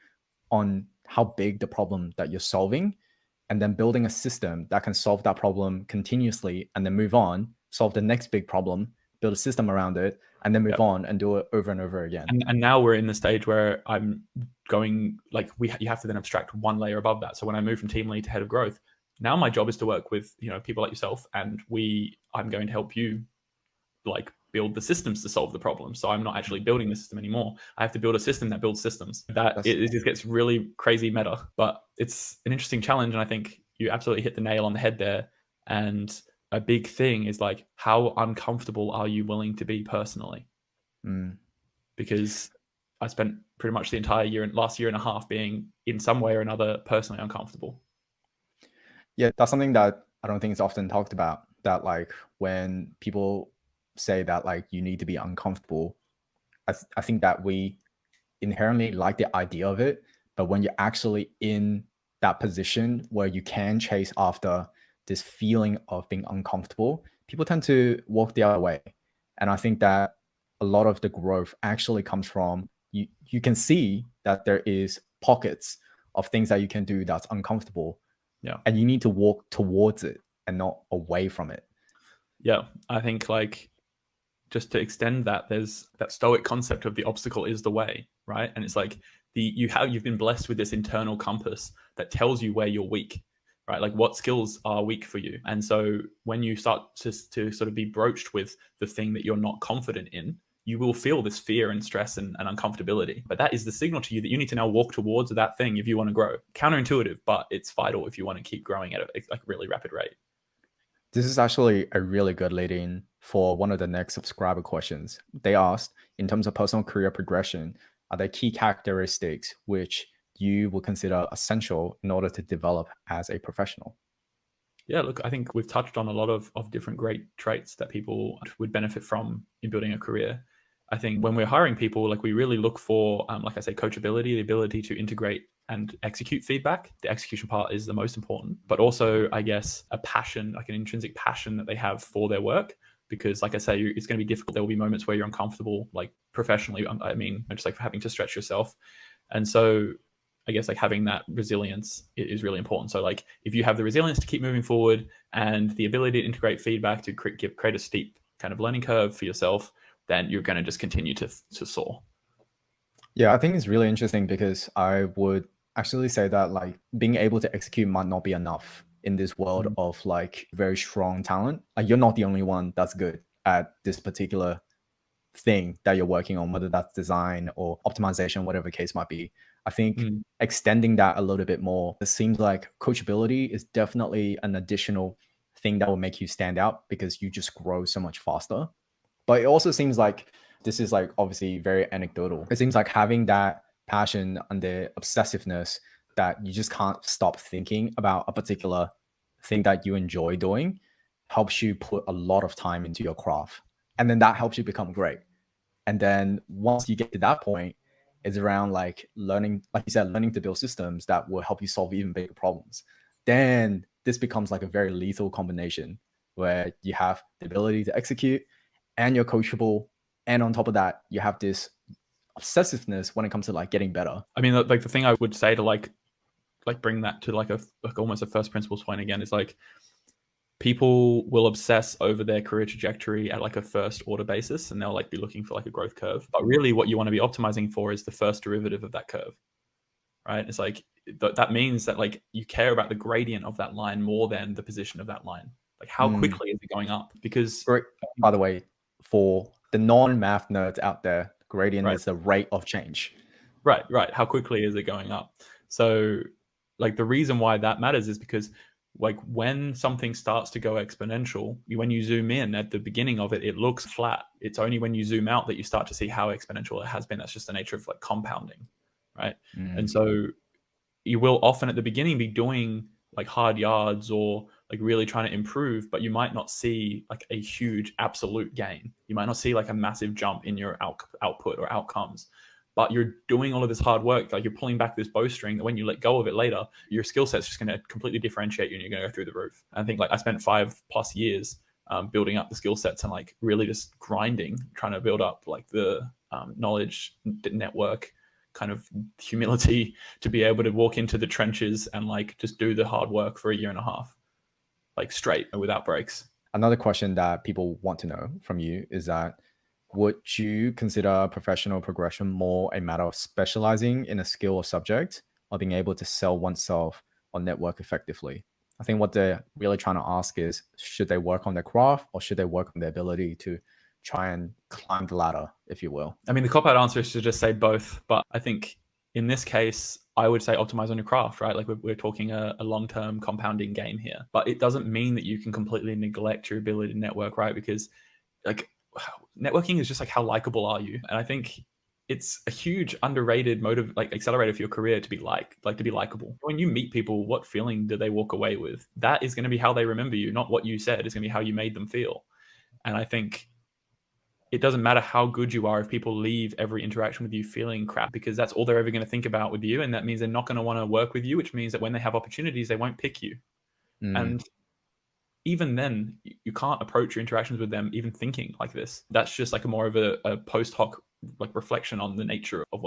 Speaker 1: on how big the problem that you're solving, and then building a system that can solve that problem continuously and then move on, solve the next big problem, build a system around it, and then move on and do it over and over again.
Speaker 2: and now we're in the stage where I'm going like you have to then abstract one layer above that. So when I move from team lead to head of growth, now my job is to work with people like yourself, and I'm going to help you like build the systems to solve the problem. So I'm not actually building the system anymore. I have to build a system that builds systems. It just gets really crazy meta, but it's an interesting challenge. And I think you absolutely hit the nail on the head there. And a big thing is like, how uncomfortable are you willing to be personally? Because I spent pretty much the entire last year and a half being in some way or another personally uncomfortable.
Speaker 1: Yeah, that's something that I don't think is often talked about, that like when people say that like you need to be uncomfortable, I think that we inherently like the idea of it, but when you're actually in that position where you can chase after this feeling of being uncomfortable, people tend to walk the other way. And I think that a lot of the growth actually comes from you can see that there is pockets of things that you can do that's uncomfortable.
Speaker 2: Yeah.
Speaker 1: And you need to walk towards it and not away from it.
Speaker 2: Yeah. I think like, just to extend that, there's that stoic concept of the obstacle is the way, right? And it's like you've been blessed with this internal compass that tells you where you're weak, right? Like what skills are weak for you. And so when you start to sort of be broached with the thing that you're not confident in, you will feel this fear and stress and uncomfortability. But that is the signal to you that you need to now walk towards that thing if you want to grow. Counterintuitive, but it's vital if you want to keep growing at a like really rapid rate.
Speaker 1: This is actually a really good lead-in for one of the next subscriber questions. They asked, in terms of personal career progression, are there key characteristics which you would consider essential in order to develop as a professional?
Speaker 2: Yeah, look, I think we've touched on a lot of different great traits that people would benefit from in building a career. I think when we're hiring people, like we really look for, like I say, coachability, the ability to integrate and execute feedback. The execution part is the most important, but also, I guess, a passion, like an intrinsic passion that they have for their work. Because, like I say, it's going to be difficult. There will be moments where you're uncomfortable, like professionally. I mean, just like having to stretch yourself. And so I guess like having that resilience is really important. So like if you have the resilience to keep moving forward and the ability to integrate feedback to create a steep kind of learning curve for yourself, then you're going to just continue to soar.
Speaker 1: Yeah, I think it's really interesting because I would actually say that like being able to execute might not be enough in this world of like very strong talent. Like you're not the only one that's good at this particular thing that you're working on, whether that's design or optimization, whatever the case might be. I think extending that a little bit more, it seems like coachability is definitely an additional thing that will make you stand out because you just grow so much faster. But it also seems like this is like obviously very anecdotal. It seems like having that passion and the obsessiveness that you just can't stop thinking about a particular thing that you enjoy doing helps you put a lot of time into your craft. And then that helps you become great. And then once you get to that point, it's around like learning, like you said, learning to build systems that will help you solve even bigger problems. Then this becomes like a very lethal combination where you have the ability to execute and you're coachable. And on top of that, you have this obsessiveness when it comes to like getting better.
Speaker 2: I mean, like the thing I would say to like bring that to like almost a first principles point again is like people will obsess over their career trajectory at like a first order basis, and they'll like be looking for like a growth curve. But really what you want to be optimizing for is the first derivative of that curve, right? It's like that means that like you care about the gradient of that line more than the position of that line. Like how quickly is it going up? Because
Speaker 1: by the way, for the non-math nerds out there, gradient is the rate of change.
Speaker 2: Right. How quickly is it going up? So like the reason why that matters is because Like when something starts to go exponential, when you zoom in at the beginning of it, it looks flat. It's only when you zoom out that you start to see how exponential it has been. That's just the nature of like compounding, right? And so you will often at the beginning be doing like hard yards or like really trying to improve, but you might not see like a huge absolute gain. You might not see like a massive jump in your output or outcomes, but you're doing all of this hard work. Like you're pulling back this bowstring that when you let go of it later, your skill set's just going to completely differentiate you and you're going to go through the roof. I think like I spent 5+ years building up the skill sets and like really just grinding, trying to build up like the knowledge network, kind of humility to be able to walk into the trenches and like just do the hard work for a year and a half, like straight and without breaks.
Speaker 1: Another question that people want to know from you is that would you consider professional progression more a matter of specializing in a skill or subject or being able to sell oneself or network effectively? I think what they're really trying to ask is, should they work on their craft or should they work on their ability to try and climb the ladder, if you will?
Speaker 2: I mean, the cop-out answer is to just say both, but I think in this case, I would say optimize on your craft, right? Like we're talking a long-term compounding game here, but it doesn't mean that you can completely neglect your ability to network, right? Because like networking is just like how likable are you? And I think it's a huge underrated motive, like accelerator for your career to be to be likable. When you meet people, what feeling do they walk away with? That is going to be how they remember you, not what you said. It's going to be how you made them feel. And I think it doesn't matter how good you are if people leave every interaction with you feeling crap, because that's all they're ever going to think about with you. And that means they're not going to want to work with you, which means that when they have opportunities, they won't pick you. And even then, you can't approach your interactions with them even thinking like this. That's just like more of a post hoc like reflection on the nature of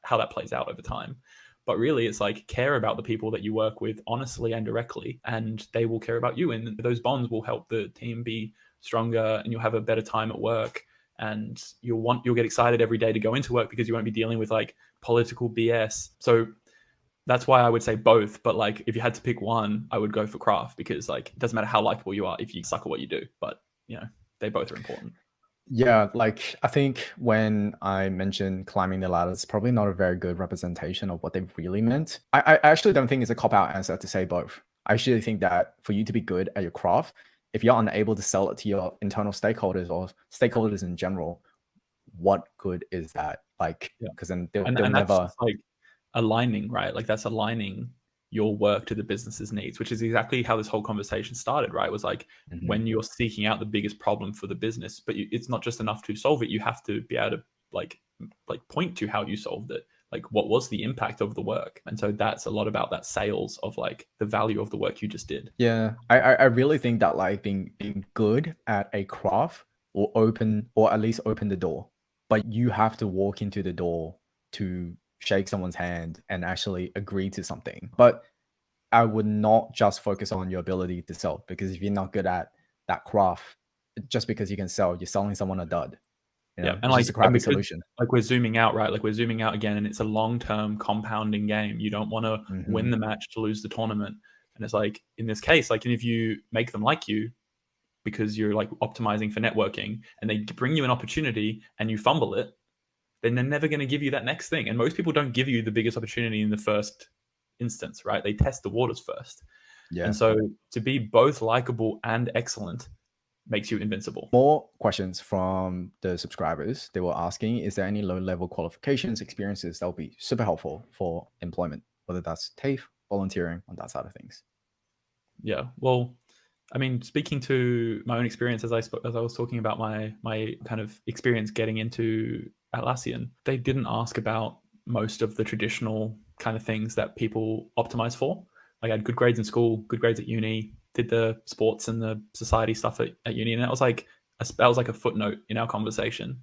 Speaker 2: how that plays out over time. But really, it's like care about the people that you work with honestly and directly, and they will care about you. And those bonds will help the team be stronger, and you'll have a better time at work. And you'll get excited every day to go into work because you won't be dealing with like political BS. So that's why I would say both. But like, if you had to pick one, I would go for craft, because like, it doesn't matter how likable you are if you suck at what you do. But they both are important.
Speaker 1: Yeah, like I think when I mentioned climbing the ladder, it's probably not a very good representation of what they really meant. I actually don't think it's a cop-out answer to say both. I actually think that for you to be good at your craft, if you're unable to sell it to your internal stakeholders or stakeholders in general, what good is that? Like, because then they'll
Speaker 2: And that's
Speaker 1: never
Speaker 2: just like aligning, right? Like that's aligning your work to the business's needs, which is exactly how this whole conversation started, right? It was like when you're seeking out the biggest problem for the business, but it's not just enough to solve it. You have to be able to like point to how you solved it. Like what was the impact of the work? And so that's a lot about that sales of like the value of the work you just did.
Speaker 1: Yeah, I really think that like being good at a craft will open, or at least open the door, but you have to walk into the door to shake someone's hand and actually agree to something. But I would not just focus on your ability to sell, because if you're not good at that craft, just because you can sell, you're selling someone a dud.
Speaker 2: Yeah, and
Speaker 1: It's
Speaker 2: like,
Speaker 1: just a
Speaker 2: and
Speaker 1: crappy
Speaker 2: because
Speaker 1: solution.
Speaker 2: like we're zooming out, right? Like we're zooming out again, and it's a long-term compounding game. You don't want to win the match to lose the tournament. And it's like in this case, like if you make them like you because you're like optimizing for networking, and they bring you an opportunity and you fumble it, then they're never going to give you that next thing. And most people don't give you the biggest opportunity in the first instance, right? They test the waters first.
Speaker 1: Yeah.
Speaker 2: And so to be both likable and excellent makes you invincible.
Speaker 1: More questions from the subscribers. They were asking, is there any low-level qualifications, experiences that will be super helpful for employment, whether that's TAFE, volunteering, on that side of things?
Speaker 2: Yeah, well, I mean, speaking to my own experience, as I was talking about my kind of experience getting into Atlassian, they didn't ask about most of the traditional kind of things that people optimize for. Like I had good grades in school, good grades at uni, did the sports and the society stuff at uni, and that was like a footnote in our conversation.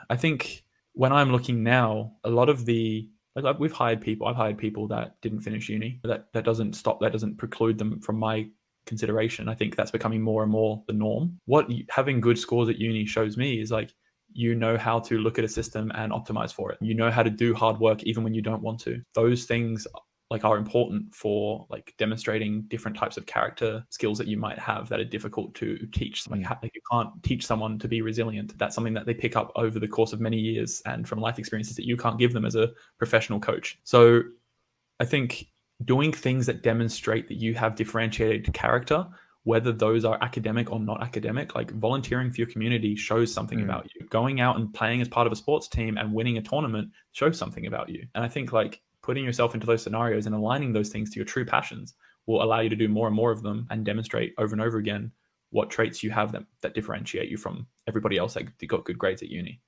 Speaker 2: I think when I'm looking now, a lot of the like I've hired people that didn't finish uni. That doesn't preclude them from my consideration. I think that's becoming more and more the norm. What having good scores at uni shows me is like you know how to look at a system and optimize for it. You know how to do hard work even when you don't want to. Those things like are important for like demonstrating different types of character skills that you might have that are difficult to teach. Like you can't teach someone to be resilient. That's something that they pick up over the course of many years and from life experiences that you can't give them as a professional coach. So I think doing things that demonstrate that you have differentiated character, whether those are academic or not academic. Like volunteering for your community shows something
Speaker 1: Mm.
Speaker 2: about you. Going out and playing as part of a sports team and winning a tournament shows something about you. And I think like putting yourself into those scenarios and aligning those things to your true passions will allow you to do more and more of them and demonstrate over and over again what traits you have that differentiate you from everybody else that got good grades at uni.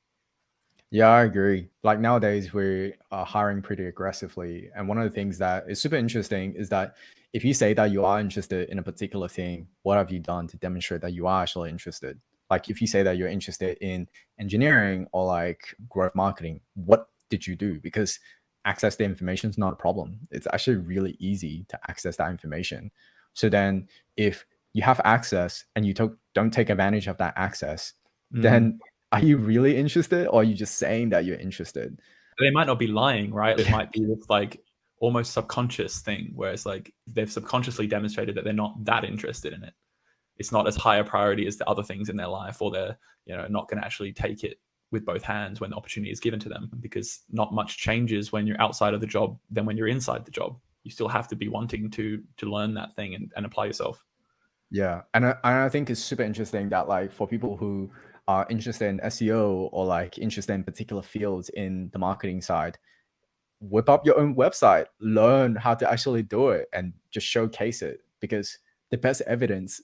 Speaker 1: Yeah, I agree. Like nowadays, we are hiring pretty aggressively. And one of the things that is super interesting is that if you say that you are interested in a particular thing, what have you done to demonstrate that you are actually interested? Like if you say that you're interested in engineering or like growth marketing, what did you do? Because access to information is not a problem. It's actually really easy to access that information. So then if you have access and you don't take advantage of that access, then are you really interested or are you just saying that you're interested?
Speaker 2: They might not be lying, right? It might be this like almost subconscious thing where it's like they've subconsciously demonstrated that they're not that interested in it. It's not as high a priority as the other things in their life, or they're not going to actually take it with both hands when the opportunity is given to them, because not much changes when you're outside of the job than when you're inside the job. You still have to be wanting to learn that thing and apply yourself.
Speaker 1: Yeah. And I think it's super interesting that like for people who are interested in SEO or like interested in particular fields in the marketing side, whip up your own website, learn how to actually do it and just showcase it because the best evidence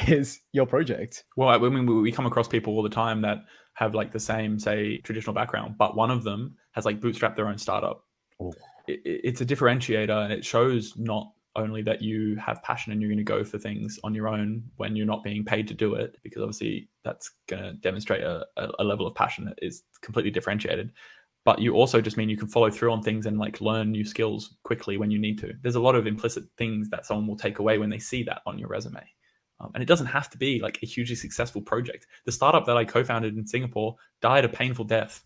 Speaker 1: is your project.
Speaker 2: Well, I mean, we come across people all the time that have like the same, say, traditional background, but one of them has like bootstrapped their own startup.
Speaker 1: Oh,
Speaker 2: It's a differentiator, and it shows not only that you have passion and you're going to go for things on your own when you're not being paid to do it, because obviously that's going to demonstrate a level of passion that is completely differentiated, but you also just mean you can follow through on things and like learn new skills quickly when you need to. There's a lot of implicit things that someone will take away when they see that on your resume. And it doesn't have to be like a hugely successful project. The startup that I co-founded in Singapore died a painful death,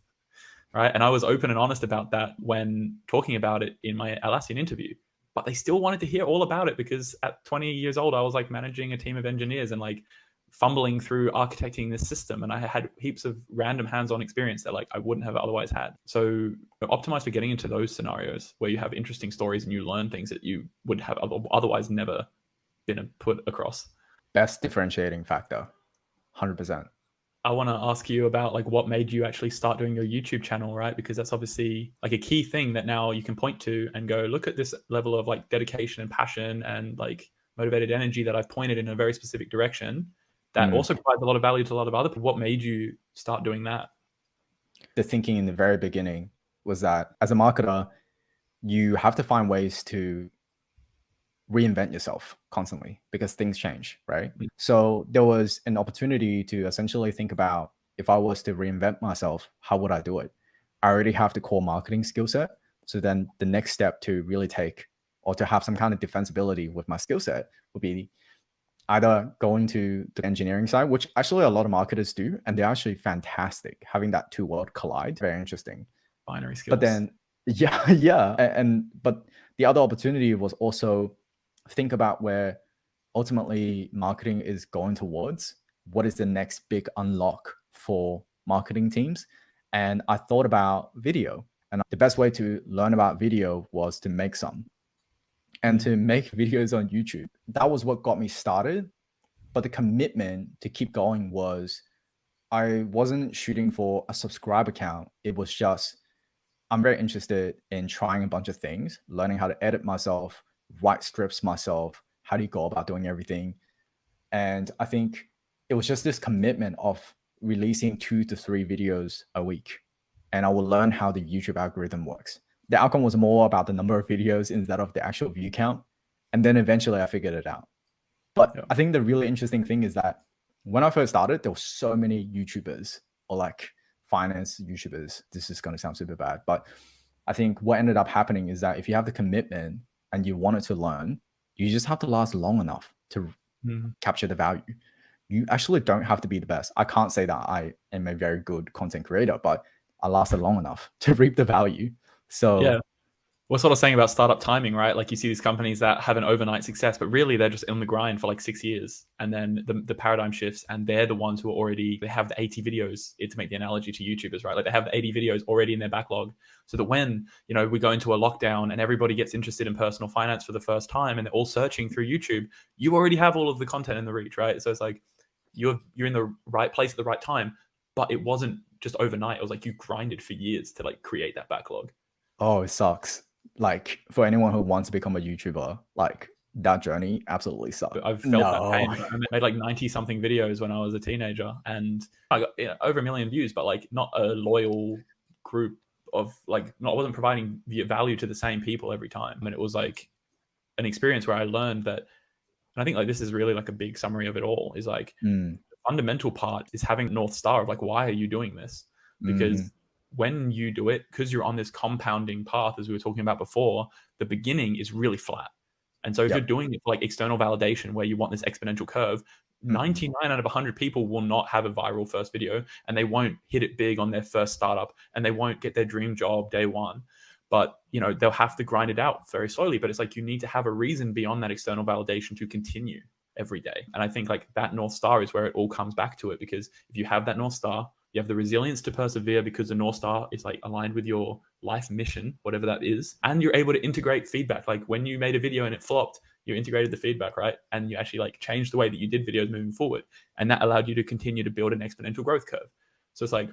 Speaker 2: right? And I was open and honest about that when talking about it in my Atlassian interview. But they still wanted to hear all about it because at 20 years old, I was like managing a team of engineers and like fumbling through architecting this system. And I had heaps of random hands-on experience that like I wouldn't have otherwise had. So optimize for getting into those scenarios where you have interesting stories and you learn things that you would have otherwise never been put across.
Speaker 1: best differentiating factor, 100%.
Speaker 2: I want to ask you about like what made you actually start doing your YouTube channel, right? Because that's obviously like a key thing that now you can point to and go, look at this level of like dedication and passion and like motivated energy that I've pointed in a very specific direction that also provides a lot of value to a lot of other people. What made you start doing that?
Speaker 1: The thinking in the very beginning was that as a marketer, you have to find ways to reinvent yourself constantly because things change, right?
Speaker 2: Mm.
Speaker 1: So there was an opportunity to essentially think about if I was to reinvent myself, how would I do it? I already have the core marketing skill set. So then the next step to really take or to have some kind of defensibility with my skill set would be either going to the engineering side, which actually a lot of marketers do, and they're actually fantastic. Having that two world collide, very interesting.
Speaker 2: Binary skills.
Speaker 1: But then, yeah, yeah. But the other opportunity was also think about where ultimately marketing is going towards. What is the next big unlock for marketing teams? And I thought about video. And the best way to learn about video was to make some and to make videos on YouTube. That was what got me started. But the commitment to keep going was I wasn't shooting for a subscriber count. It was just I'm very interested in trying a bunch of things, learning how to edit myself, write scripts myself. How do you go about doing everything? And I think it was just this commitment of releasing 2 to 3 videos a week. And I will learn how the YouTube algorithm works. The outcome was more about the number of videos instead of the actual view count. And then eventually I figured it out. But
Speaker 2: Yeah.
Speaker 1: I think the really interesting thing is that when I first started, there were so many YouTubers or like finance YouTubers. This is going to sound super bad, but I think what ended up happening is that if you have the commitment and you wanted to learn, you just have to last long enough to capture the value. You actually don't have to be the best. I can't say that I am a very good content creator, but I lasted long enough to reap the value. So
Speaker 2: Yeah. We're sort of saying about startup timing, right? Like you see these companies that have an overnight success, but really they're just in the grind for like 6 years. And then the paradigm shifts and they're the ones who are already, they have the 80 videos, to make the analogy to YouTubers, right? Like they have the 80 videos already in their backlog. So that when, we go into a lockdown and everybody gets interested in personal finance for the first time and they're all searching through YouTube, you already have all of the content in the reach, right? So it's like you're in the right place at the right time, but it wasn't just overnight. It was like you grinded for years to like create that backlog.
Speaker 1: Oh, it sucks. Like for anyone who wants to become a YouTuber, like that journey absolutely sucks.
Speaker 2: I've felt that
Speaker 1: No.
Speaker 2: pain. I made like 90 something videos when I was a teenager and I got over 1 million views, but like not a loyal group of like, I wasn't providing the value to the same people every time. And it was like an experience where I learned that, and I think like this is really like a big summary of it all, is like
Speaker 1: Mm,
Speaker 2: the fundamental part is having North Star of like, why are you doing this? Because
Speaker 1: mhm.
Speaker 2: when you do it, because you're on this compounding path, as we were talking about before, the beginning is really flat. And so if you're
Speaker 1: Yep.
Speaker 2: doing it for like external validation where you want this exponential curve,
Speaker 1: Mhm.
Speaker 2: 99 out of 100 people will not have a viral first video and they won't hit it big on their first startup and they won't get their dream job day one. But, they'll have to grind it out very slowly. But it's like you need to have a reason beyond that external validation to continue every day. And I think like that North Star is where it all comes back to it, because if you have that North Star, you have the resilience to persevere because the North Star is like aligned with your life mission, whatever that is. And you're able to integrate feedback. Like when you made a video and it flopped, you integrated the feedback, right? And you actually like changed the way that you did videos moving forward. And that allowed you to continue to build an exponential growth curve. So it's like,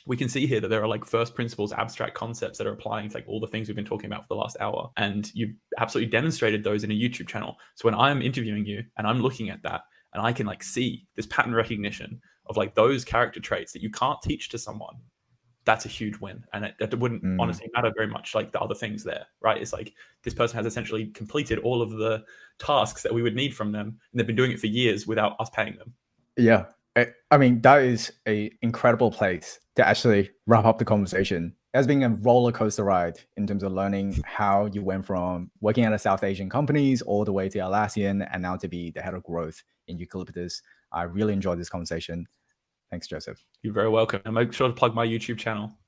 Speaker 2: we can see here that there are like first principles, abstract concepts that are applying to like all the things we've been talking about for the last hour. And you've absolutely demonstrated those in a YouTube channel. So when I'm interviewing you and I'm looking at that and I can like see this pattern recognition of like those character traits that you can't teach to someone, that's a huge win. And that wouldn't
Speaker 1: Mm.
Speaker 2: honestly matter very much like the other things there, right? It's like this person has essentially completed all of the tasks that we would need from them. And they've been doing it for years without us paying them.
Speaker 1: Yeah. I mean, that is a incredible place to actually wrap up the conversation. It's been a roller coaster ride in terms of learning how you went from working at a South Asian companies all the way to Atlassian and now to be the head of growth in Eucalyptus. I really enjoyed this conversation. Thanks, Joseph.
Speaker 2: You're very welcome. And make sure to plug my YouTube channel.